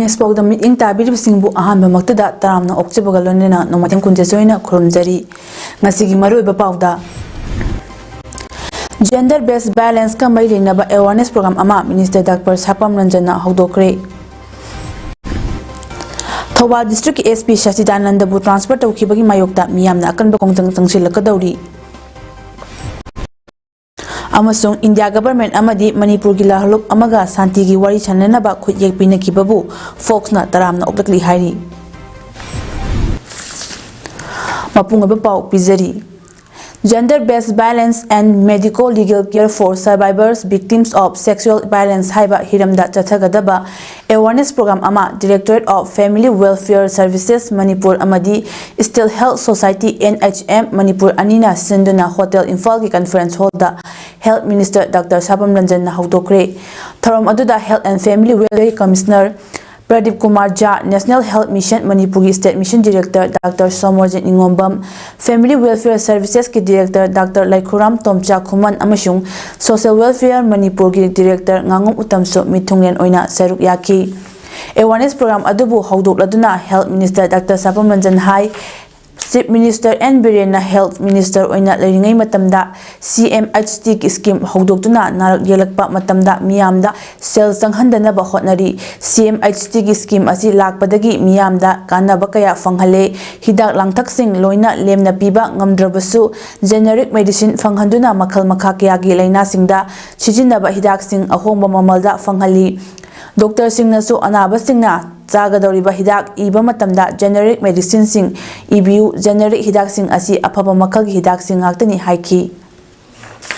awareness PAODAM meeting tabiribsingbu ahanba maktada taramna okchibaga lonena nomatheng kunjesoina khurumjari ngasigi maruiba pauda gender based balance ka mai lenaba awareness program ama minister Dr. Sapam Ranjana hodokre Thobal district SP Shasidananda bu transfer tawkhibagi mayokta miyamna akanba kongjang changsilakadawri amasung India government amadi Manipur gi lahluk amaga santi gi wari chananaba khuyek pinakibabu Fox na taramna oklakli hairi mapungaba pau pizari Gender based balance and medical legal care for survivors victims of sexual violence haiba hiramda chathagadaba awareness program ama Directorate of Family Welfare Services Manipur amadi Still Health Society NHM Manipur anina sinduna Hotel Imphal ki conference hall da Health Minister Dr. Sapam Ranjana hodokre tharom aduda Health and Family Welfare Commissioner Pradeep Kumar Jha, National Health Mission Manipur State Mission Director Dr. Somorjit Ningombam, Family Welfare Services ki Director Dr. Laikhuram Tomcha Khuman amasung Social Welfare Manipur ki Director Ngangom Utamso Mithunglen oina saruk yaki. Awareness program adubu hodokladuna Health Minister Dr. Sapam Ranjan hai Chief Minister N. Birena Health Minister oina lairingai matamda CMHT ki scheme hodokduna narak yelakpa matamda miyamda sel changhandanaba hotnari CMHT ki scheme asi lakpadagi miyamda kanaba kaya fanghale hidak langthak sing loina lemna piba ngamdrabasu generic medicine fanghanduna makhal makha kya gi laina singda sijinaba hidak sing ahongba mamalda fanghali Doctor Singh su anaba singna Zagadoriba hidak iba matamda generic medicine sing ibu generic hidak sing asi apaba makal hidak sing ngaktani haiki.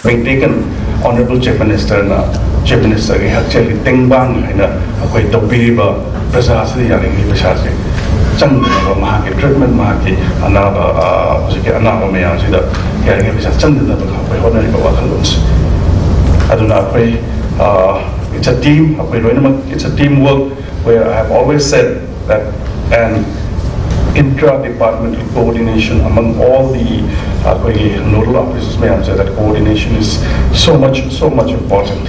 Being taken Honorable Chief Minister actually tingbang na ako'y topiriba prasasri yaring ibasasi chandana mahaki treatment mahaki anaba musiki anaba mayang sida yaring ibasasi chandana ako'y honoriba wakalons aduna ako'y it's a team it's a teamwork where I have always said that an intra-departmental coordination among all the nodal officers may answer that coordination is so much important.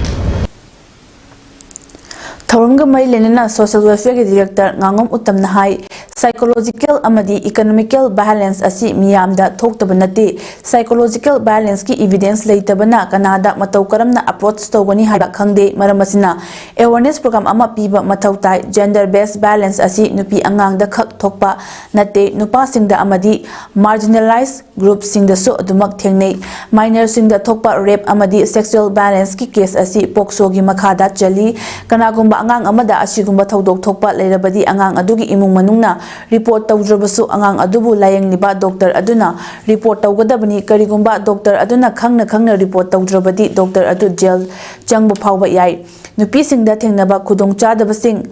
Thoranga mai lenena social welfare ki director ngangom utam nahai psychological amadi economical balance asi miyamda thoktab nati psychological balance ki evidence leitabana kanada matau karamna approach tawani haiba khangde maramasina awareness program ama piba mathautai gender based balance asi nupi angangda khak thokpa nate nupa singda amadi marginalized group singda so adumak thengnei minor singda thokpa rape amadi sexual balance ki case asi pokso gi makhada chali kanagumba angang amada asigumba thodok thokpa leirabadi angang adugi imung manungna report tawdrabasu angang adubu layeng liba doctor aduna report tawgadabani karigumba doctor aduna khangna report tawdrabadi doctor adu jail changbu phawba yai nupi singda thengnaba khudong chadabasing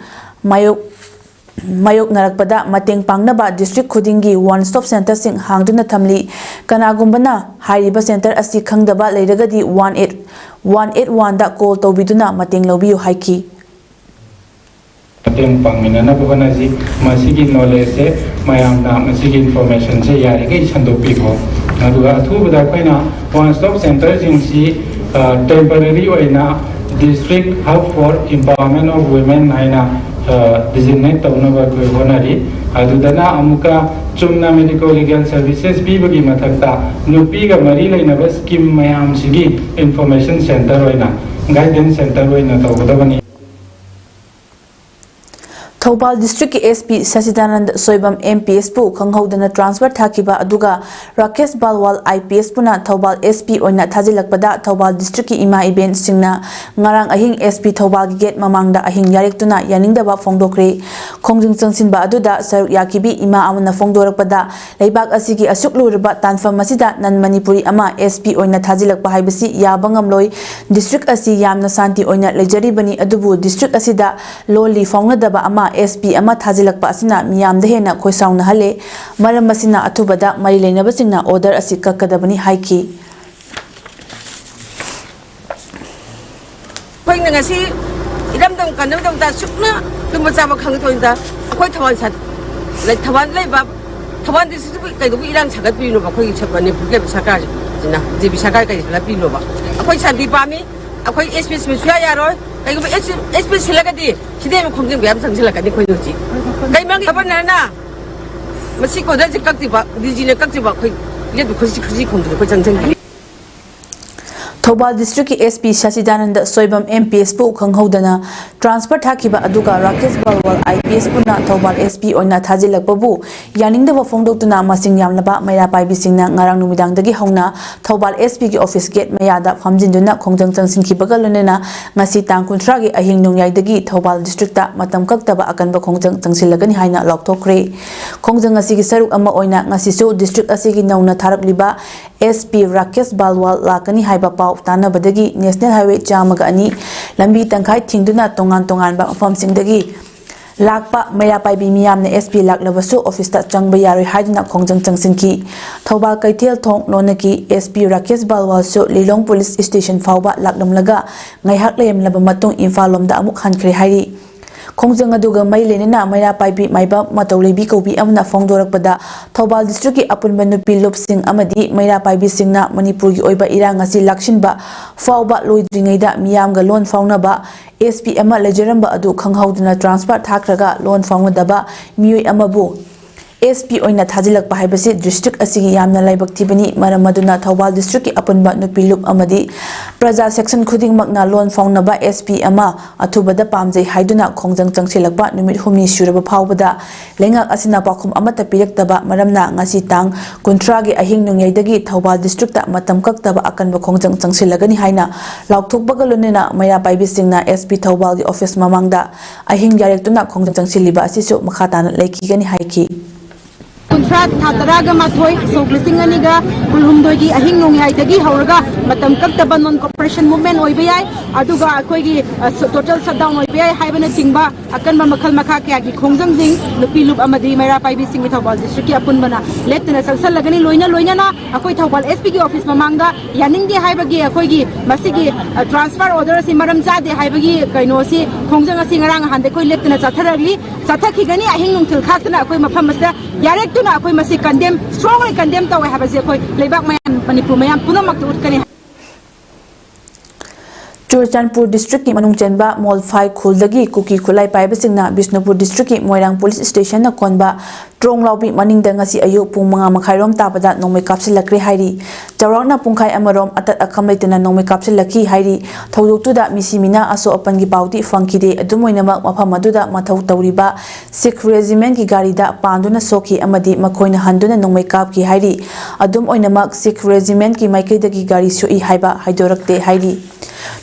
mayok narakpada mateng pangnaba district khudingi one stop center sing hangduna thamli kanagumbana hariba center asi khangdaba leiragadi 181 da call tawbiduna mateng lobiyu haiki mateng pangminana bhanaji masigi knowledge se mayamna masigi information se yari kai chandopi ko aduga athubada kaina one stop center jingsi temporary oina district hub for empowerment of women haina designate tawnaba ko honari adudana amuka chumna medical legal services pibagi mathakta nupi ga mari lainaba scheme mayam sigi information center oina guidance center oina tawgadabani Thobal District SP Sasidanand Soibam MPS pu khanghodana transfer thakiba aduga Rakesh Balwal IPS puna Thobal SP oina thajilakpada Thobal District ki ima event singna ngarang ahing SP Thobal gate mamangda ahing yarektuna yaningdaba fongdokre khongjung changsinba aduda saruk yakibi ima amana fongdorakpada leibak asigi asuklurba tanfam masida nan manipuri ama SP oina thajilakpa haibasi yabangamloi district asi yamna santi oina lejaribani adubu district asida loli fongnadaba ama SP ama thajilakpa asina miyamda hena khoisauna hale maram masina athubada mari leinaba singna order asi kakkadabani haiki khoing ngasi idam dam kanam dam ta sukna tumba chama khang thoinda khoi thawan sat lai thawan lai ba thawan dis kai du irang chagat pi no ba khoi chapani phule sakar jina je bi sakar kai la pi no ba khoi santi pami khoi SP smithya yaroi कहीं SP सिलगदी सिदे में खोंजन बेम संगसिलकनी खोई दुची कहीं मांग governor ना मसी को दज कक्तिबा DG ने कक्तिबा खोई ये तो खुशी खुशी खोंजन खोई चंचंगी थौबाल डिस्ट्रिक्ट की एसपी शशिदानंद सोयबम एमपीएस पु खंगहौदना ट्रांसफर थाखिबा अदुगा राकेश बलवाल आईपीएस पुना थौबाल एसपी ओइना थाजिलकपबु यानिंगदबा फोंदोक्तुना मसिंग यामलबा मैरा पाइबिसिंगना ngarang numidangdagi hauna Thoubal SP की ऑफिस गेट मयादा famjinduna khongjang changsinkibaga lonena ngasi tang 30 gi ahing nongyaidagi Thoubal district ता matam kaktaba akanba khongjang changsilagani haina lokthokre khongjang asigi saruk ama oina ngasisu district asigi nauna tharakliba SP Rakesh Balwal लाकनी हाइबा पाउ तानबदगी national highway चामगा अनि लंबी तंखाई थिंगदुना तोंगान तोंगानबा मफमसिंगदगी लाकपा मैरा पाइबी मियामने SP लाकलबसु office ता चंगबा यारोय हाइदुना खोंजंग चंगसिंकी थौबाल कैथेल थोंग लोनकी एसपी राकेश बलवाल सु लिलोंग पुलिस स्टेशन फाउबा लाकलमलगा ngaihak lemlaba matung imphal lomda amuk hankhre hairi खोंजंग अदुगा मै लेनेना मैरा पाइबी माइबा मतौलेबी कौबी अमना फोंदोरकपदा थौबाल डिस्ट्रिक्ट की अपुनबा नुपी लुपसिंग अमदी मैरा पाइबी सिंगना मणिपुर की ओइबा इरांग असि लाक्सिनबा फाउबा लोइद्रिङैदा मियामगा लोन फाउनबा एसपी अमा लेजरंबा अदु खंगहौदना ट्रांसफर थाखरगा लोन फाउनदबा मियोय अमबु एसपी ओइना थाजिलकपा हाइबसि डिस्ट्रिक्ट असिगी यामना लाइबक्तिबनी मरम मदुना थौबाल डिस्ट्रिक्ट की अपुनबा नुपी लुप अमदी प्रजा सेक्शन खुदिंगमकना लोन फाउनबा एसपी अमा अथुबदा पामजै हाइदुना खोंजंग चंगसिलकपा नुमित हुमनी सुरबा फाउबदा लेंगाक असिना पाखुम अमता पिरक्तबा मरमना ngasi tang 30 gi ahing nongyai Thoubal district ता मतम कक्तबा अकनबा खोंजंग चंगसिलगनी हाइना लाउथोकबगा लोनेना मैरा पाइबिसिंगना एसपी थौबाल की ऑफिस ममांगदा ahing यारेक्तुना खोंजंग चंगसिलिबा असिसु मखाताना लेकिगनी हाइकी कुंथ्रा थातरागा माथोय सोगलिसिंगनिगा कुलहुमदोगी अहिंग नोंयाइदगी हौरगा मतम कक्तबा नॉन कॉर्पोरेशन मूवमेंट ओइबयाय अदुगा अखोयगी टोटल शटडाउन ओइबयाय हाइबना चिंगबा अकनबा मखल मखा क्यागी खोंजंगजिंग नुपी लुप अमदी मैरा पाइबी सिंग थौबाल डिस्ट्रिक्ट की अपुनबना लेप्तना संगसलगनी लोइना लोइना अखोय थौबाल एसपी की ऑफिस ममांगदा यानिंगदे हाइबगी अखोयगी मसिगी ट्रांसफर ऑर्डर सि मरम जादे हाइबगी कैनोसी खोंजंग असि ngरang hande koi leptana chatharaगली chathakigani ahing nungthil khakna अखोय मफम असदा यारेक तुना अखोय मसि कंडेम स्ट्रांगली कंडेम तवे हाबसे अखोय लेबाक मयाम मणिपुर मयाम पुनमक उठकनी चुरचानपुर डिस्ट्रिक्ट की मनुंग चेंबा मोलफाई खुलदगी कुकी खुलाई पाइबसिंगना बिष्णुपुर डिस्ट्रिक्ट की मोइरांग पुलिस स्टेशन न कोनबा ट्रोंग लाउबी मनिंगदा ngasi अयु पुंग 5 मखाइरोम ताबदा नोंमै कापसिलक्रे हाइरी चौरावना पुंखाई अमरोम अतत अखम लेतना नोंमै कापसिलकी हाइरी थौदोक्तुदा मिसिमिना असो अपनगी पाउदी फंकीदे अदुमोइनमा मफम अदुदा मथौ तौरिबा सिख रेजिमेंट की गाड़ीदा पांदुना सोखी अमदी मखोइना हंदुना नोंमै कापकी हाइरी अदुम ओइनमा सिख रेजिमेंट की माइकैदगी गाड़ी सोई हाइबा हाइदोरक्ते हाइरी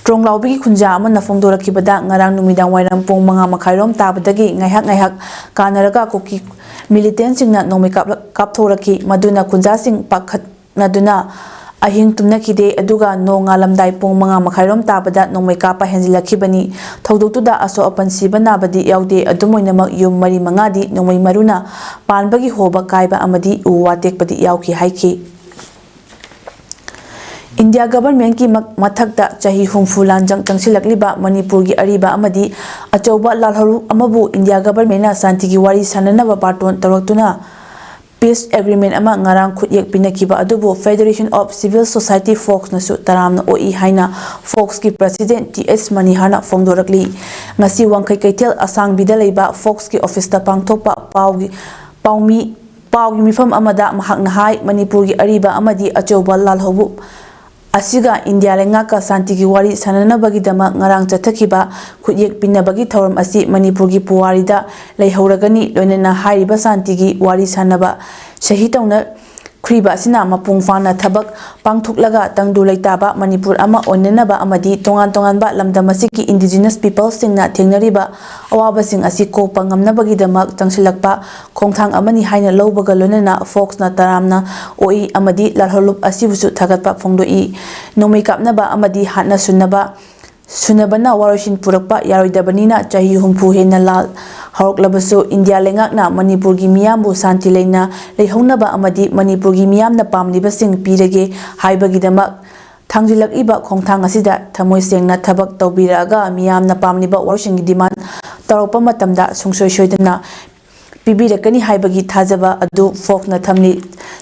ट्रोंग लाउबी की खुंजा अमन फोंदोरकीबदा ngarang numidang wairam pung 5 मखाइरोम ताबदगी ngaihak कानरगा कुकी मिलिटेंट सिंगना नोंमै कापथोरकी मदुना खुंजा सिंग पाखतनदुना अहिंग तुमनकीदे अदुगा नोंगालमदाई पुंग 5 मखाइरोम ताबदा नोंमै कापा हेंजिलखिबनी थौदोक्तुदा असो अपन सिबनाबदी याउदे अदुमोइनमक युम मरी मंगादी नोंमै मरुना पानबगी होबा कायबा अमदी उवातेकपदी याउकी हाइकी इंडिया गवर्नमेंट की मथक्ता चाही हुमफु लांजंग तंगसिलकलिबा मणिपुर की अरीबा अमदी अचौबा लालहरू अमबु इंडिया गवर्नमेंट शांति की वारी साननबा पाटोन तौरक्तुना पीस एग्रीमेंट अमा ngarang खुयेक पिनकिबा अदुबु federation of civil society FOCS नसु तरामना ओई हाइना फोक्स की प्रेसिडेंट टीएस मनिहाना फोंदोरकली ngasi wangkai kaitel asang bidalaiba FOCS की ऑफिस ता पांगथोकपा पाउगी मिफम अमदा महकना हाई मणिपुर की अरीबा अमदी अचौबा लालहबु असिगा इंडिया लेंगा का शांति की वारी साननबगीदमा ngarang चथखिबा खुयेक पिनबगी थौरम असि मणिपुर की पुवारीदा लेहौरगनी लोइनना हारिबा शांति की वारी सानबा सही तौना ख्रीबा सिना मपुंग फाना थबक पांगथुकलगा तंगदु लेताबा मणिपुर अमा ओननबा अमदी तोंगान तोंगानबा लमदमसि की इंडिजिनस पीपल सिंगना थेंगनरिबा अवाबसिंग असि Copa ngamnabagidama tangsilakpa khongthang amani haina lobga lonena fox na taramna oi amadi lalholup asibusu thagatpa phongdoi nomai kapnaba amadi hatna sunabana waroshin purakpa yaroidabanina chahi humpu hena lal हौरक्लबसु India लेंगाकना मणिपुर की मियामबु शांति लेना लेहौनबा अमदी मणिपुर की मियामना पामलिबसिंग पीरगे हाइबगीदमक थांजिलकइबा खोंथांग असिदा थमोय सेंगना थबक तौबिरागा मियामना पामलिबा वारसिंग demand तौरपा मतमदा सुंगसोय सोयदना पिबिरकनी हाइबगी थाजबा अदु फोक्सना थमली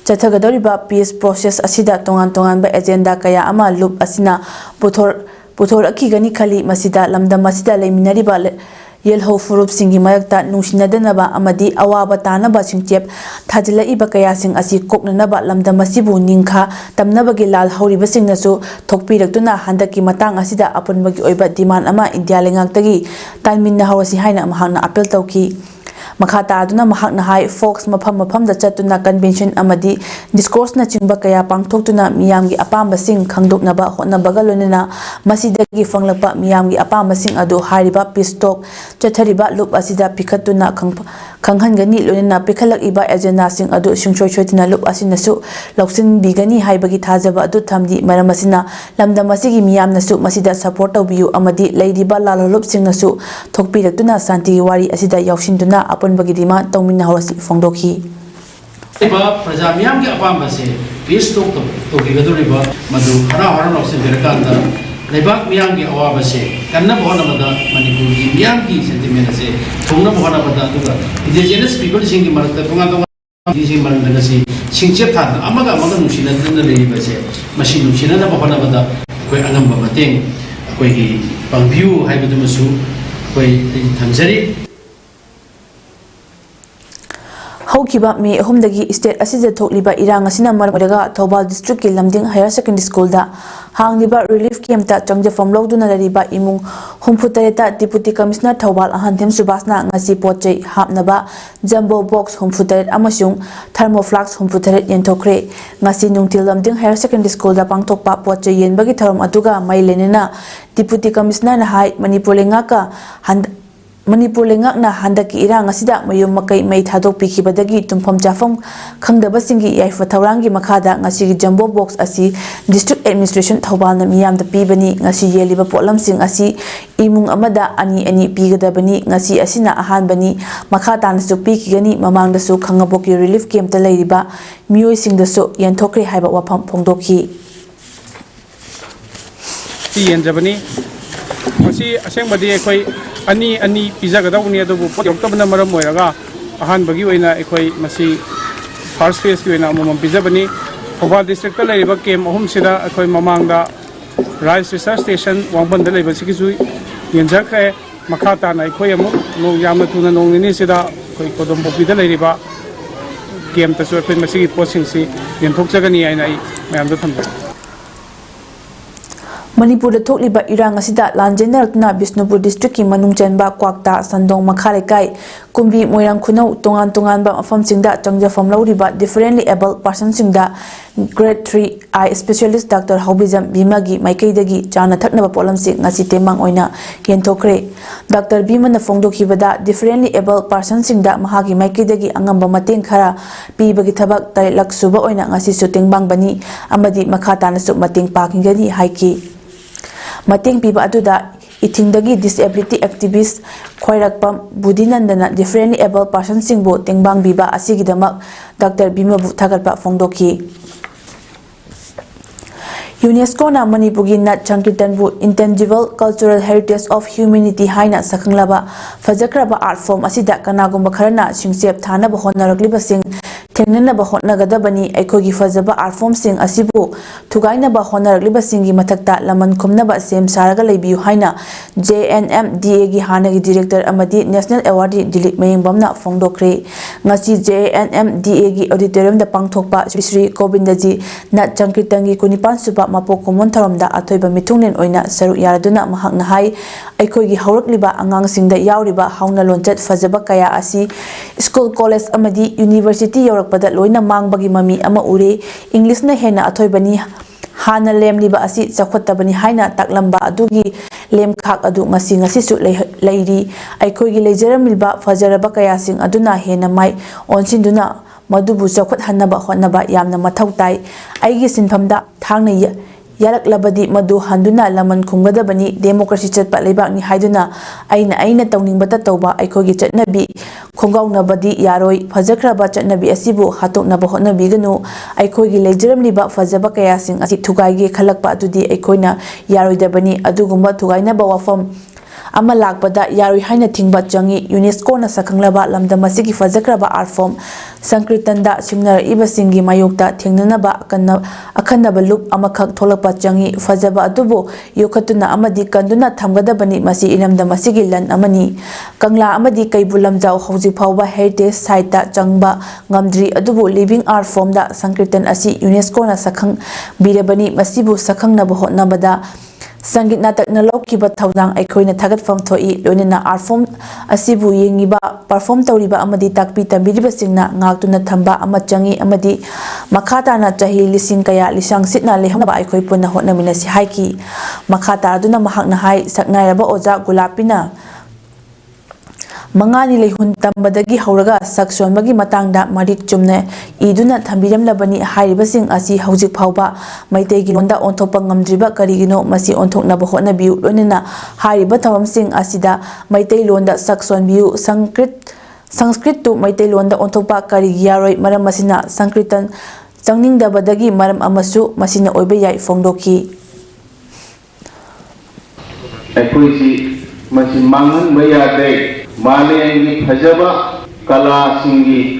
चथगदौरिबा peace process असिदा तोंगान तोंगानबा agenda कया अमा loop असिना पुथोर पुथोरखिगनी खली मसिदा लमदम मसिदा लेमिनरिबा येलहो फुरुपसिंगी मरक्ता नुंसिनदनबा अमदी अवाबा तानबा सिंचेप थाजिलइबा कयासिंग असि कोकननबा लमदम मसिबु निंखा तमनबगी लाल हौरिबसिंगनसु थोकपिरक्तुना हंदकी मतांग असिदा अपुनबगी ओइबा डिमांड अमा इंडिया लेंगाक्तगी तानमिन्ना हौरसि हाइना महांगना अपील तौकी मखा तादुना महांगना हाई फोक्स मफम मफमदा चतुना कन्वेंशन अमदी डिस्कोर्स ना चिंबा कया पांगथोक्तुना मियामगी अपामबसिंग खंगदोकनबा होटनबगा लोनना मसिदगी फंगलपा मियामगी अपामबसिंग अदु हारिबा पिस्टोक चथरिबा लुप असिदा पिखतुना खंगहनगनी लोनना पिखलकिबा एजेंडासिंग अदु सिंगसोइसोइतना लुप असिनसु लौसिन बिगनी हाइबगी थाजबा अदु थमदी मरमसिना लमदम मसिगी मियामनसु मसिदा सपोर्ट तौबियु अमदी लैरिबा लाललुपसिंगनसु थोकपिरक्तुना शांति वारी असिदा यावसिनदुना अपुनबगी डिमांड तौमिन्ना हौरसि फोंदोखी प्रजा मियाम के अपाम से पीस तो गिगदुरिबा मधु हरा हरा लौसिन बिरकांदा लेबाक मियाम के अवाब से कन्ना बहुनमदा मणिपुर की मियाम की सेंटिमेंट से थोंना बहुनमदा दुगा इंडिजिनस पीपल सिंग मरकता तोंगा तोंगा दिसिंग मरंदनसी सिंचेप थान अमगा अमगा नुसिनदन लेरिबा से मसि नुसिनदा बहुनमदा कोई अंगम मतेंग कोई की पंभ्यू हाइबदुमसु कोई थमजरी हौखिबा मे अहुमदगी स्टेट असिदा थोकलिबा इरांग असिना मरमरगा थौबाल डिस्ट्रिक्ट की लमदिंग हायर सेकेंडरी स्कूल दा हांगलिबा रिलीफ कैंप ता चंगजफम लौदुना लरिबा इमुंग हुमफुतरेता डिप्यूटी कमिश्नर थौबाल अहानथेम सुबासना ngasi पोचै हापनबा जंबो बॉक्स हुमफुतरेत अमसुंग थर्मोफ्लाक्स हुमफुतरेत येंथोखरे ngasi Nungtil Lamding higher secondary school दा पांगथोकपा पोचै येनबगी थरम अदुगा मैलेनेना डिप्यूटी कमिश्नर ना हाई मणिपुर लेंगाका मणिपुर लेंगाकना हंदकी इरांग असिदा मयुम मकई मई थादोकपिखिबदगी तुमफम चाफम खंगदबसिंगी याइफा थौरांगी मखादा ngasi जंबो बॉक्स असि डिस्ट्रिक्ट एडमिनिस्ट्रेशन थौबालना मियामदा पीबनी ngasi येलिबा पोलमसिंग असि इमुंग अमदा अनि अनि पीगदबनी ngasi असिना अहानबनी मखातानसु पीखिगनी ममांगदसु खंगबोकी रिलीफ कैंपता लेरिबा मियोइसिंगदसु येंथोखरे हाइबा वाफम फोंदोखी येंजबनी मसी असेंबदी अखोई अनि अनि पिजागदौनी अदुबु पोत योक्तबना मरम मोयरगा अहानबगी ओइना अखोई मसी फर्स्ट फेज की ओइना ममम पिजाबनी थौबाल डिस्ट्रिक्ट लेरिबा केम अहुम सिदा अखोई ममांगदा राइस रिसर्च स्टेशन वांबंदा लेबा सिकिसु येंजखरे मखा ताना अखोई अमु नो यामना तुना नोंगनि सिदा अखोई कोदम पोपीदा लेरिबा केम तसु अखोई मसिगी पोसिंगसि येंथोकजगनी आइना आई मयामदा थंबा मणिपुर थोकलिबा इरांग असिदा लांजेनरक्तुना बिष्णुपुर डिस्ट्रिक्ट की मनुंग चेनबा क्वाक्ता संदोंग मखालेकाई कुंबी मोइरांग खुनौ तोंगान तोंगानबा मफमसिंगदा चंगजफम लौरिबा डिफरेंटली एबल पर्सनसिंगदा grade 3 eye specialist doctor Houbijam बीमागी माइकैदगी चाना थकनबा पोलमसिंग ngasi temang oina yenthokre doctor बीमन फोंदोखिबदा डिफरेंटली एबल पर्सनसिंगदा महागी माइकैदगी अंगंबा मतेंग खरा पीबगी थबक तैलक सुबा ओइना ngasi सु तेंगबांग बनी अमदी मखातानसु mateंग पाकिंगनी हाइकी mateंग पीबा अदुदा इथिंगदगी डिसेबिलिटी एक्टिविस्ट खोइरकपम बुदिनंदना डिफरेंटली एबल पर्सन सिंगबो तेंगबांग बीबा असिगिदमक डॉक्टर बीमाबु थागतपा फोंदोखी यूनेस्को ना मणिपुरी नट संकीर्तनबु intangible cultural heritage of humanity हाइना सखंगलाबा फजक्रबा आर्ट फॉर्म असिदा कनागुंबा खरना सिंगसेप थानबा होनरकलिबसिंग थेंगननबा होनगदबनी अखोगी फजबा आर्ट फॉर्म सिंग असिबु थुगाइनबा होनरकलिबसिंगी मथक्ता लमन खुमनबा सेम सारगा लेबियु हाइना JNMDA गी हानगी डायरेक्टर अमदी नेशनल अवार्डी दिलीप मयंगबमना फोंदोखरे ngasi JNMDA गी ऑडिटोरियम दा पांगथोकपा श्री गोविंदजी नट संकीर्तनगी कुनिपान सुबा मपो कुमन थरमदा अथोइबा मिथुंगनेन ओइना सरु यारदुना महाकना हाई अखोगी हौरकलिबा अंगांगसिंगदा यावरिबा हाउना लोंचत फजबा कया असि स्कूल कॉलेज अमदी यूनिवर्सिटी यौरकपदा लोइना मांगबगी ममी अमा उरे इंग्लिश ना हेना अथोइबनी हाना लेमलिबा असि चखोत्तबनी हाइना ताकलंबा अदुगी लेमखाक अदु ngasi ngasi सु लेरी अखोगी लेजरमिलबा फजरबा कयासिंग अदुना हेना माइ ओनसिंदुना मधुबु चखोत हन्नबा होनबा यामना मथौ ताई आइगी सिनफमदा थांगना यारकलबदी मधु हंदुना लमन खुंगदबनी डेमोक्रेसी चटपा लेबाकनी हाइदुना आइना तौनिंगबता तौबा अखोगी चटनबी खोंगाउनबदी यारोय फजख्रबा चटनबी असिबु हातोकनबा होनबीगनु अखोगी लेजरमलिबा फजबा कयासिंग असि थुगाइगे खलकपा अदुदी अखोइना यारोयदबनी अदुगुंबा थुगाइनबा वाफम ama lakpada yarui haina thingba changi UNESCO na sakhanglaba lamdam asigi fajakraba art form Sankirtanda simnar ibasingi mayokta thengnanaba akhanaba loop amakhak tholakpa changi fajaba adubu yokhatuna amadi kanduna thamgadabani masi iramdam asigi lan amani kangla amadi kaibulamjau hauji phawba heritage site ta changba ngamdri adubu living art form da Sankirtan asi UNESCO na sakhang birabani masibu sakhangnaba hotnabada Sangit natakna lawkiba thaudang aikoina thagatfam thoi loinana art form asibu yengiba perform tawriba amadi takpi tambiriba singna ngaktuna thamba ama changi amadi makhata na chahi lising kaya lisang sitna lehamba aikoi punna hotnamina si haiki makhata aduna mahakna hai saknairaba oja gulapina mangani lehun tambadagi hauraga saksonbagi matangda marik chumne iduna thambiramlabani hairibasing asi haujik phawba maitegi londa onthopa ngamdriba karigino masi onthoknaba hotnabiu lonina hairiba thamamsing asida maitei londa saksonbiu sanskrit tu maitei londa onthopa karigi yaroi maram masina sankritan changningdabadagi maram amasu masina oiba yai fongdoki aikoisi masi mangan bayade Malayang Hajaba Kala Singi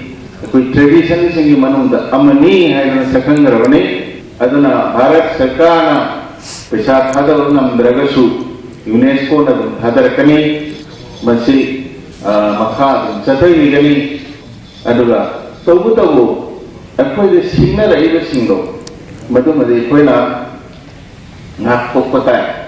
tradition Singi Manunda Amani has a second Ravani Adana Bharat Sakana Peshat Hadalanam Dragasu UNESCO Hadarakani Masi Makhad Satai Gani Adula Tobutabu Akoi the signal either single Maduma de Quena Nak Pokota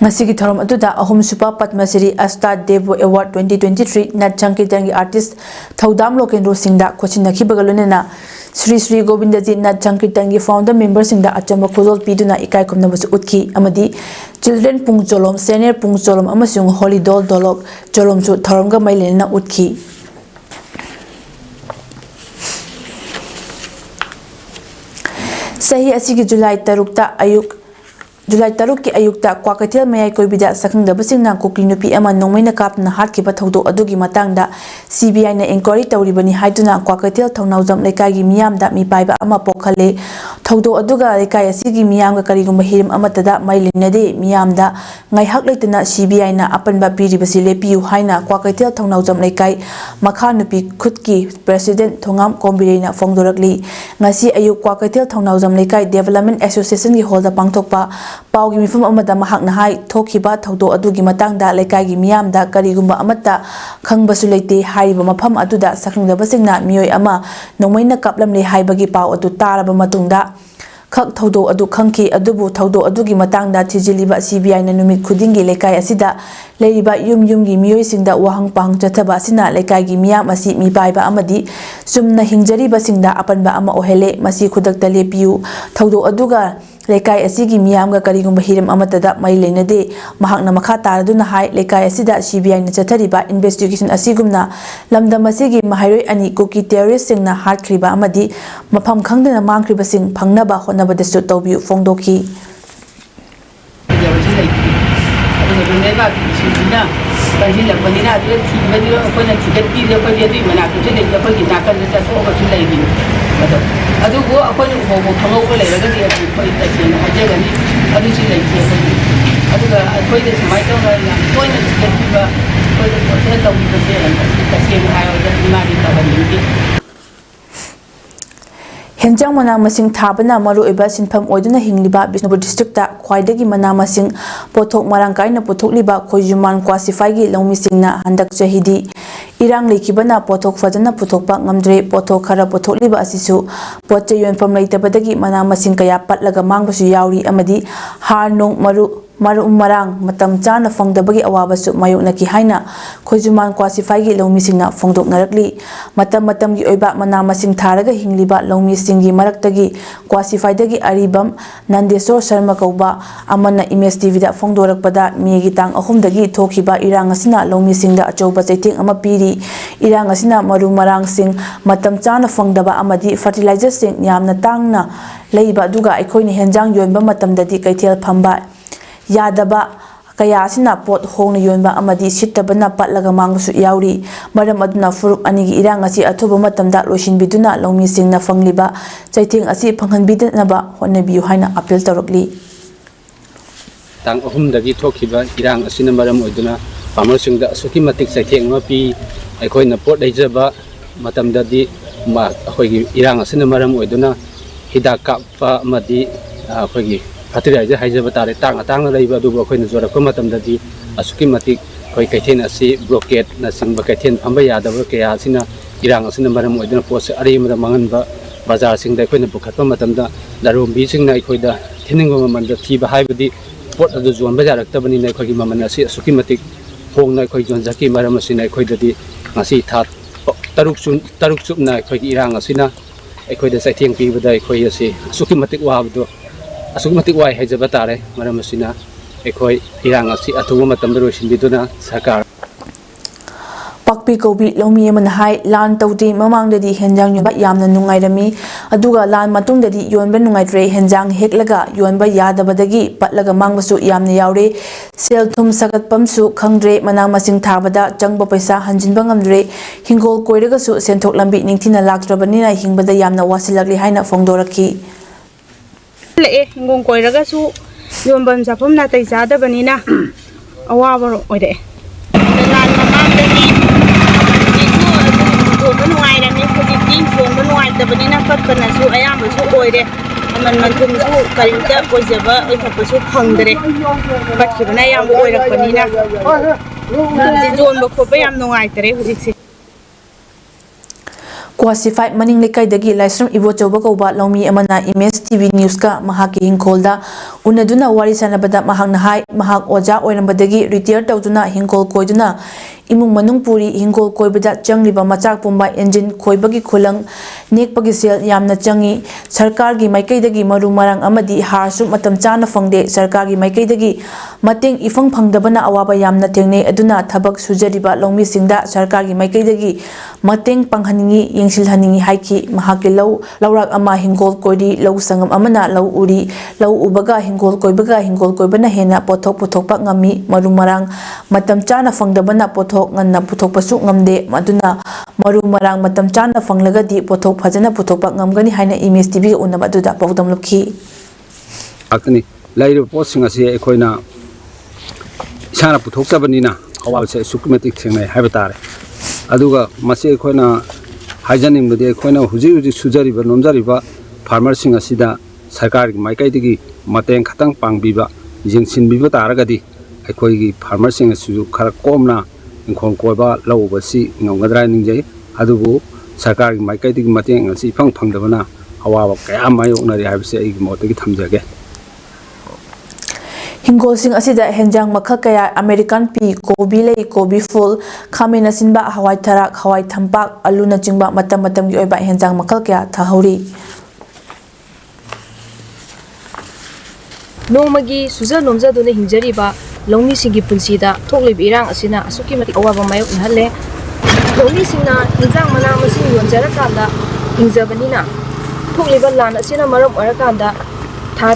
Masigi thorom aduda ahum supa Padmasri Asta Dev Award 2023 Nat Sankirtangi artist Thaudam Lokendro Singda Khochinakhibaga lonena Sri Sri Govindaji Nat Sankirtangi founder member Singda achamba khudol piduna ikai khomnabasu utki amadi children pung jolom senior pung jolom amasung holy doll dolok jolom chu thoromga mailena utki Sahi asigi July 3 ta ayuk July 3 ki ayukta Kwakathil mayai koibida sakhangdabasingna kokli nupi ama nongmaina kapna hatkiba thawdok adugi matangda CBI na inquiry tawribani haiduna Kwakathil thongnaujam lekai miyamda mipaiba ama pokhale thawdok aduga lekai asigi miyamga karigumba hirim amatada mailinade miyamda ngaihak leitana CBI na apanba piribasi lepiu haina Kwakathil thongnaujam lekai makha nupi khutki president thongam kombirena fongdorakli ngasi ayuk Kwakathil thongnaujam lekai development association gi holda pangthokpa Paugi mifum amada mahakna hai thokhiba thawdo adugi matangda lekai miyamda karigumba amata khangbasu leite haiba mafam aduda sakhangdabasingna miyoi ama nongmaina kaplamle haibagi pau adu taraba matungda khak thawdo adu khangki adubu thawdo adugi matangda thijiliba CBI na numit khudingi lekai asida leiriba yumgi miyoi singda wahang pang chathaba asina lekai miyam asi mipaiba amadi sumna hingjariba singda apanba ama ohele masi khudakta lepiu thawdo aduga lekai asigi miyamga karigumba hiram amatada mai leinade mahakna makha taraduna hai lekai asida CBI na chathariba investigation asigumna lamdam asigi mahairoi ani koki terrorist singna hatkriba amadi mafam khangdana mangkriba sing phangnaba honabadasu tawbiu fongdoki adugo akwai homo thangau le raga dia akwai ta chen aje gani adu chi le che aduga akwai de samai to ga ya koi na che ba koi de hotel to bi se ran ta che ha yo da ma ri ta ban ni Henjang mana masing thabana maru eba sinpham oiduna hingliba Bishnupur district ta khwaidagi mana masing pothok marangkai na pothokliba khoijuman classify gi lawmi singna handak chahidi irang lekibana pothok fajana puthokpa ngamdre pothok khara pothokliba asisu potche yonpham leitabadagi mana masing kaya patlaga mangbasu yauri amadi har nong marang matam chana fongdabagi awabasu mayoknaki haina khoijuman classify gi lawmi singna fongdok narakli matam gi oiba mana masing tharaga hingliba lawmi singi maraktagi classify dagi aribam Nandesor Sharma kauba amana image TV da fongdorakpada megi tang ahum dagi thokhiba irang asina lawmi singda achouba chaiteng ama piri irang asina marang sing matam chana fongdaba amadi fertilizer sing yamna tangna leiba duga aikhoini henjang yonba matamdadi kaithel phamba yadaba kaya asina pot hongna yonba amadi sittabana patlaga mangsu yauri maram aduna furup anigi irang asi athuba matamda loishin biduna lawmi singna fangliba chaitheng asi phanghan bidanaba honnabiu haina appeal torokli tang ahumdagi thokhiba irang asina maram oiduna farmersingda asuki matik saitheng ma pi aikoina pot leijaba matamdadi ma akhoi irang asina maram oiduna hidak kappa amadi akhoi fertilizer haijaba tare tang leiba adubu akoina jorakpa matamdadi asuki matik khoi kaithen asi blockade na singba kaithen phamba yadaba kaya asina irang asina maram oiduna pot arimada manganba bazar singda akoina bukhatpa matamda darombi singna aikoida thiningo mamanda thiba haibadi pot adu zonba jaraktabani na akhoi maman asi asuki matik hongna akhoi jonjaki maram asina aikoidadi ngasi that taruk chupna akhoi irang asina aikoida saitheng pibada akhoi asi asuki matik wabdo asuki matik wai haijaba tare maram asina akhoi irang asi athuwa matamda roisinbiduna sarkar Pakpi Kobi Lomi Manhai Lan Tauti Mamangdadi Henjang Yonba Yamna Nungairami Aduga Lan Matungdadi Yonba Nungaitre Henjang Heklaga Yonba Yadabadagi Patlaga Mangbasu Yamna Yaure Sel Thum Sagat Pamsu Khangdre Manang Masing Thabada Jangba Paisa Hanjinba Ngamdre Hingol Koiragasu Senthok Lambi Ningthina Laktrabanina Hingbada Yamna Wasilagli Haina Fongdoraki Hingol Koiragasu Yonbam Sapam Natai Zadabanina Awabaro Ode Lan Mamangdadi Manuairami Hujiki Manuaitabanina Patanasu Ayamasu Oide Aman Mantumsu Kalinta Ojaba Ikapasu Pangre Patkibana Yam Oira Panina John Bokopa Yam Nuaitere Hujiksi Quasified Maning Lekaidagi Lysram Ivo Choba Koba Lomi Amana Image TV News ka Mahaki Hingkolda Unaduna Warisanabada Mahang Hai Mahak Oja Oirambadagi Retire Tautuna Hingkol Koiduna Imung Manung Puri Hingkol Koibada Changliba Machak Pumba Engine Koibagi Kulang Nekpagi Sel Yamna Changi Sarkargi Maikaidagi Maru Marang Amadi Harsu Matam Chana Fangde Sarkargi Maikaidagi Mating Ifang Pangdabana Awaba Yamna Tengne Aduna Thabak Sujariba Lomi Singda Sarkargi Maikaidagi Mating Panghaningi Yengsil Haningi Haiki Mahaki Laurak Ama Hingkol Koidi Lau Sangam Amana Lau Uri Lau Ubaga Hingkol Koibana Hena Pothok Puthokpa Ngami Maru Marang Matam Chana Fangdabana Pothok Ngana Puthok Pasuk Ngamde Maduna Maru Marang Matam Chana Fanglagadi Pothok Phajana Puthokpa Ngamgani Haina Image TV Unaba Duda Paudam Lukhi Akani Lairo Posting asi akoina Isana Puthoktabanina awabse sukumatik thengnai habatare aduga masi akoina Haijaning budi akoina huji sujariba nomjariba farmer sing asida sarkar gi maikaidigi mateng khatang pangbiba jingsinbiba taragadi akoigi farmer sing asu khara komna ingkhon koiba lawbasi ngamgadra ningjai adubu sarkar gi maikaidigi mateng asi phangdabana awaba kaya mayoknari habse igi motagi thamjage Hingol Sing Asida Henjang Makha Kaya American Pea Kobi Lei Kobi Full Khamina Sinba Hawai Tharak Hawai Thampak Aluna Chingba Matam Gi Oiba Henjang Makha Kaya Thahori Nomagi Suza Nomza Dune Hinjariba Lomi Singi Punsida Thoklib Irang Asina Asuki Mati Awaba Mayok Nahalle Lomi Singna Hinjang Mana Masing Yonjarakanda Hingjabanina Thokliba Lan Asina Maram Oirakanda Tha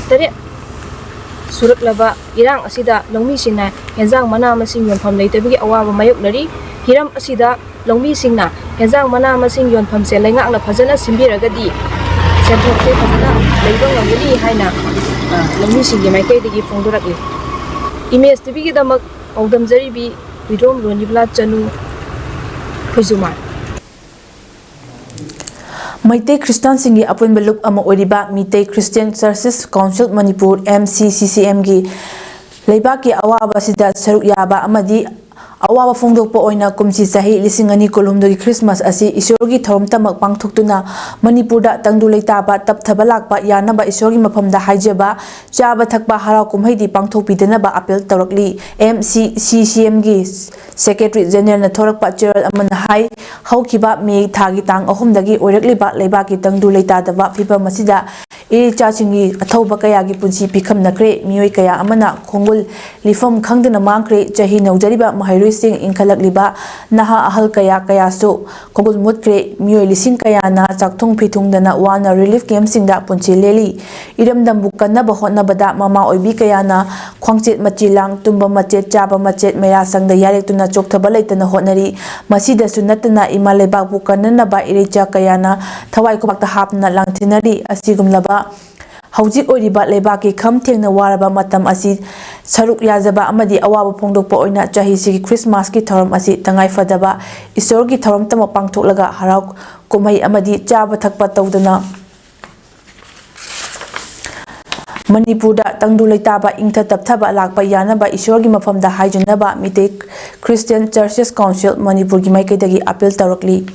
Suraklaba Irang Asida Longmi Singna Henjang Mana Masing Yonpham Leitabigi Awaba Mayoknari Hiram Asida Longmi Singna Henjang Mana Masing Yonpham Se Leingakna Phajana Simbiragadi Senthokse Phajana Leiba Ngamgani Haina Longmi Singi Maikaidagi Fongdorakli Image TV gi damak Paudam Jaribi Widrom Ronibla Chanu Phujumar Maitei Christian Singi Apun Belup Ama Oriba Mitei Christian Churches Council Manipur MCCCM gi Leibaki Awaba Sida Saruk Yaba Amadi Awaba Fongdokpa Oina Kumsi Sahi Lisingani Kolumdogi Christmas Asi Isorgi Thorom Tamak Pangthoktuna Manipurda Tangdu Leitaba Tapthaba Lakpa Yanaba Isorgi Mafamda Haijaba Chaba Thakpa Harau Kumhaidi Pangthokpidanaba Appeal Tawrakli MCCCM gi Secretary General na Thorakpa Cheral Amana Hai Haukiba Me Thagi Tang Ahumdagi Oirakliba Leibaki Tangdu Leitadaba Fiba Masida Chachingi Athoba Kayagi Punsi Pikham Nakre Mioi Kaya Amana Khongul Lifam Khangdana Mangkre Chahi Naujariba Mahairu Sing Inkalakliba Naha Ahal Kaya So Khongul Mutkre Mioi Lising Kaya na Chakthung Phithungdana Wana Relief Camp Singda Punchi Leli Iramdam Bukana Bahotnabada Mama Oibi Kaya na Khwangchet Machilang Tumba Machet Chaba Machet Maya Sangda Yarektuna Chokthaba Leitana Hotnari Masida Sunatana Ima Lebak Bukana Naba Iricha Kaya na Thawai Kubakta Hapna Langthinari Asigumlaba Hauzik oiriba lebaki kham thengna waraba matam asi saruk yazaba amadi awaba phongdokpa oina chahi sigi Christmas ki thoram asi tangai fadaba isor ki thoram tama pangthoklaga harau kumai amadi chaba thakpa tawdana Manipurda tangdu leitaba ingtha tapthaba lakpa yanaba isor gi mafamda haijanaba Mitei Christian Churches Council Manipur gi maikaidagi appeal tawrakli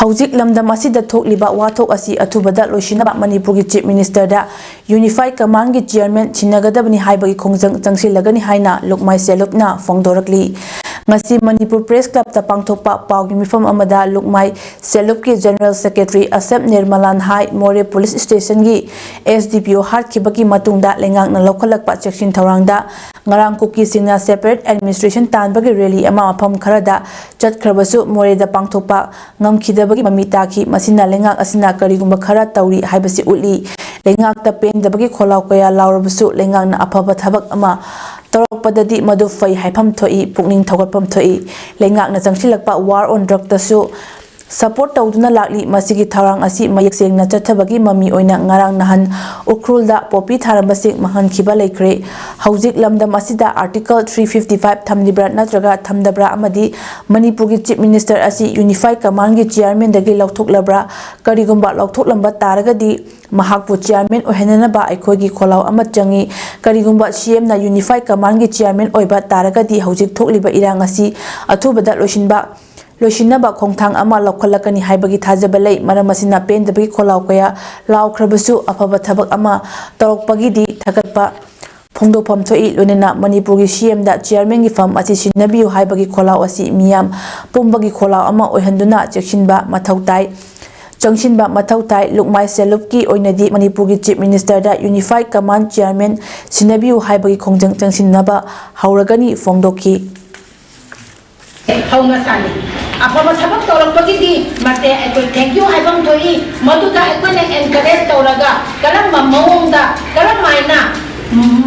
Hauzik lamdam asida thokliba wathok asi athubada loisinaba Manipur gi Chief Minister da Unified Command gi Chairman chinagadabani haibagi khongjang changsilagani haina Lukmai Selupna phongdorakli ngasi Manipur Press Club ta pangthokpa pawgi mifam amada Lukmai Selup ki General Secretary Asep Nirmalan Hai More Police Station gi SDPO harkhibagi matungda lengang na lokhalakpa cheksin thorangda ngarang kuki singna separate administration tanbagi rally ama mafam kharada chatkhrabasu More da pangthokpa ngamkhidabagi mamitaki masina lengak asina karigumba khara tawri haibasi utli lengak ta pendabagi kholaw kaya lawrabasu lengak na afaba thabak ama Torokpadadi madu fai haifam thoi pukning thawgatpam thoi lengak na changsilakpa war on drug tasu support tawduna lakli masigi tharang asi mayek sengna chathabagi mami oina ngarang nahan ukrulda popi tharambasing mahan khiba leikre hauzik lamdam asida article 355 thamlibra natraga thamdabra amadi Manipur gi Chief Minister asi Unified Command gi Chairman dagi lauthoklabra karigumba lauthoklamba taragadi mahakpu chairman ohenanaba aikhogi kholaw ama changi karigumba CM na Unified Command gi chairman oiba taragadi hauzik thokliba irang asi athubada loisinaba khongthang ama lokhalakani haibagi thajaba lei maramasina pendabagi kholaw kaya lawkhrabasu afaba thabak ama torokpagi di thakatpa phongdopam thoi lonena Manipur gi CM da chairman gi fam asi sinabiu haibagi kholaw asi miyam pumbagi kholaw ama oihanduna cheksinba mathautai Changshinba Mathautai Lukmai Selup ki oinadi Manipur gi Chief Minister da Unified Command Chairman Sinabiu haibagi khongjang changsinnaba hauragani phongdoki Hauna sani afaba sabak tawrakpagi di mate aikoi thank you haibam thoi maduda aikoina encourage tawraga karamba mawongda karamaina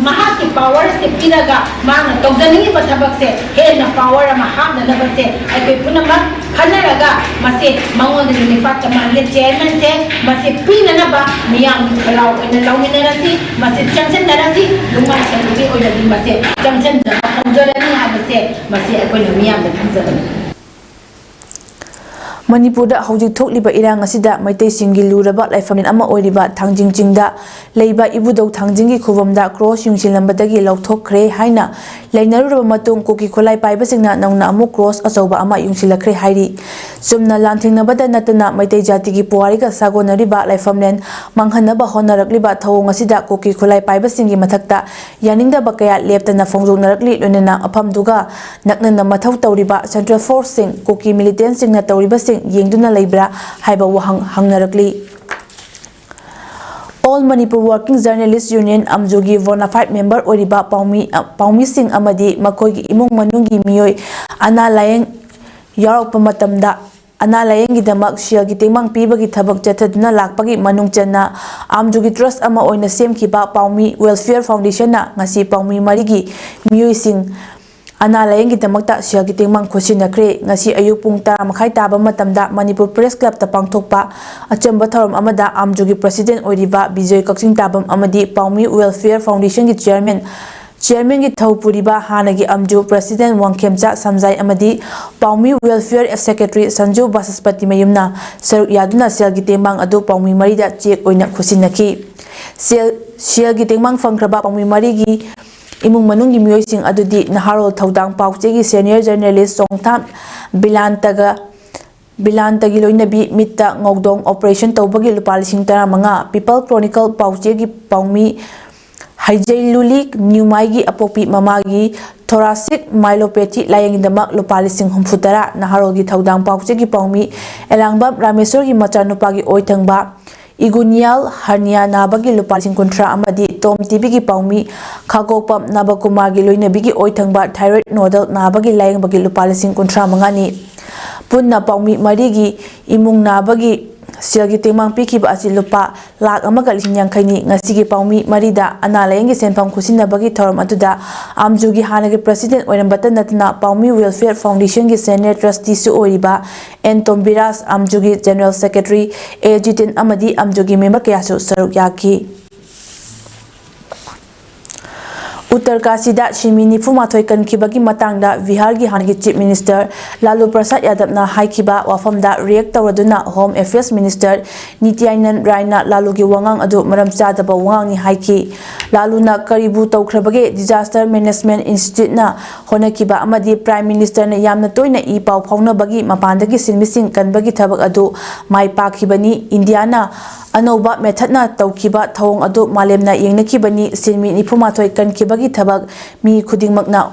mahaki power se piraga mana tawdani ba sabak se hena power ama hapna na base aikoi punama khanaraga mase mangon de Unified Command le chairman se mase pina na ba miyam khalaw ina lawminarasi mase changsen darasi luma se bi oida di mase changsen da khonjorani habase mase aikoi miyam da khonjorani Manipurda hauzik thokliba irang asida maitai singi luraba laifamnin ama oiriba thangjing jingda leiba ibudau thangjingi khubamda cross yungsilambadagi lauthokkhre haina leinaruraba matung kuki kholai paibasingna nauna amu cross achauba ama yungsilakre hairi sumna lanthingnabada natana maitai jatigi puwariga sagonariba laifamnen manghanaba honarakliba thawong asida kuki kholai paibasingi mathakta yaningdaba kaya leptana phongjonarakli lonena afamduga naknana mathau tawriba Central Force sing kuki militant singna tawriba yengduna leibra haiba wahang hangnarakli All Manipur Working Journalists Union Amjogi bona fight member oriba Paumi Singh amadi makoigi imung manungi miyoi ana layeng yarakpa matamda ana layeng gidamak shia gi temang pibagi thabak chathaduna lakpagi manung channa Amjogi Trust ama oina semkiba Paumi Welfare Foundation na ngasi Paumi marigi miyoi sing Ana layeng damakta siya gitingmang khosinakre ngasi ayuk pung 10:30 taba matamda Manipur Press Club ta pangthokpa achamba thoram amada Amjogi President oiriba Bijoy Kaksing tabam amadi Paumi Welfare Foundation gi chairman gi Thaupuriba hanagi Amjo President Wangkhemcha Samjai amadi Paumi Welfare Secretary Sanju Basaspati mayumna saruk yaduna sel gitingmang adu Paumi marida check oina khosinaki sel gitingmang fangkraba Paumi marigi imung manungi miyoi adudi naharol thaudang pauchegi senior journalist Songtham Bilantagi loinabi mitta ngogdong operation tawbagi lupa 15 People Chronicle pauchegi Paumi Haijailuli Newmaigi apopi mamagi thoracic myelopathy layengdamak lupa 50 naharolgi thaudang pauchegi Paumi Elangbam Rameswar gi machanupagi oithangba Igunial Harnia Nabagi lupa 50 amadi Tom Tibigi Paumi Khagopam Nabakumagi Loinabigi Oithangba Thyroid Nodal Nabagi Layang Bagi lupa 50 mangani Punna Paumi Marigi Imung Nabagi Silgi Timang Pikiba asi lupa lak amaga lising yangkaini ngasigi paumi marida ana layengi senpam kusina bagi thoram atuda amjugi hanagi president oirambata natna paumi welfare foundation gi senior trustee su oiriba N Tombiras amjugi general secretary Ejitin amadi amjugi member kyasu saruk yaki Uttarkashida Shimi Nifumathoi kankibagi matangda Bihargi hangi chief minister Lalu Prasad Yadavna haikiba wafamda react tawraduna home affairs minister Nityanan Raina Lalugi wangang adu maram chadaba wangang ni haiki Laluna karibu tawkhrabage disaster management institute na honakiba amadi prime minister na yamna toina I paw phawnabagi mapandagi silmising kanbagi thabak adu mai pakibani Indiana Anoba methodna tawkiba thawng adu malemna yengnakibani silmi nifumathoi kankibagi tabak mi khudingmakna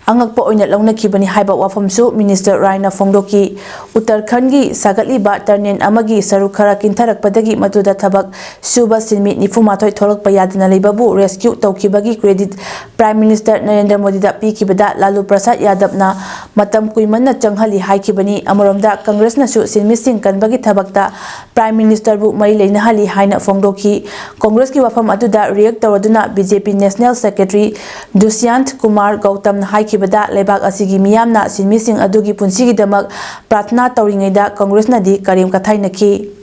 angakpa oina launakibani haiba wafamsu minister Raina Fongdoki Uttarakhand gi sagatliba tarnen amagi sarukhara kintharakpadagi matuda thabak suba silmi nifumathoi tholakpa yadna leibabu rescue tawkibagi credit prime minister Narendra Modi da pikibada Lalu Prasad Yadavna matam kuimanna changhali haikibani amoromda congress na su silmi sing kanbagi thabakta prime minister bu mai leina hali haina Fongdoki congress ki wafam atuda react tawraduna BJP national secretary Dushyant Kumar Gautam Kibada lebak asigi miyamna silmising adugi punsigi damak pratna tawringaida congress na di karim kathai naki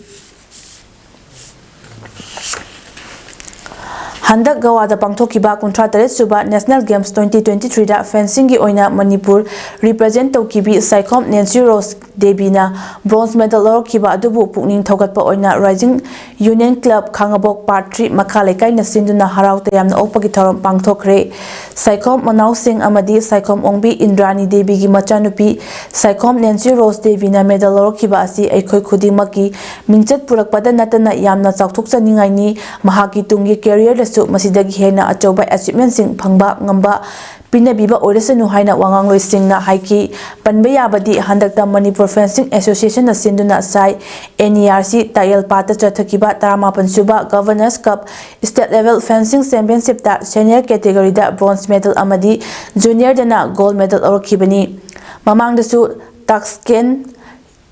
Handak Gawada pangthokiba kuntra taret suba National Games 2023 da fencing gi oina Manipur represent tawkibi Saikhom Nancy Rose Devi na bronze medal lorkiba adubu pukning thogatpa oina Rising Union Club Khangabok Part 3 Makhale kaina sinduna harau tayamna okpagi thorom pangthokre Saikhom Manau Singh amadi Saikhom Ongbi Indrani Devi gi machanupi Saikhom Nancy Rose Devi na medal lorkiba asi aikhoi khudimaki mingchat purakpada natana yamna chawthokchaningai ni mahaki tungi career da masidagi hena achoba achievement sing phangba ngamba pinabiba oresanu haina wangang loisingna haiki panbeya badi handakta Manipur Fencing Association na sinduna sai NERC tayal pata chathakiba 18 suba Governors Cup State Level Fencing Championship ta senior category da bronze medal amadi junior dana gold medal orkibani mamangda su Tashkent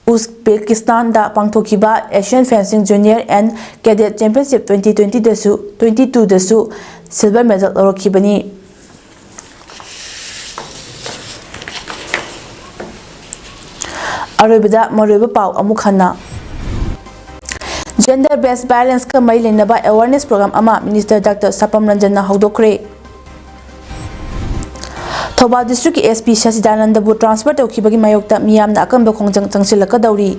Uzbekistan da pangthokiba Asian Fencing Junior and Cadet Championship 2020 dasu 22 dasu silver medal orkibani Arabida Maruba Pau Amukhana Gender Based Balance ka mai lenaba awareness program ama Minister Dr. Sapam Ranjana Haudokre Thoba District SP Shasidananda bu transfer tawkibagi mayokta miyamna akamba khongjang changsilakadauri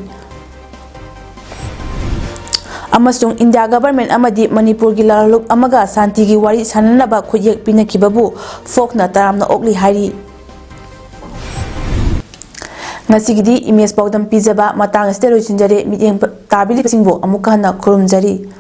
amasung India government amadi Manipur gi laluk amaga santi gi wari sananaba khuyek pinakibabu folkna taramna okli hairi ngasigidi image paudam pizaba matang stereo chinjare mityeng tabili singbo amukana khurumjari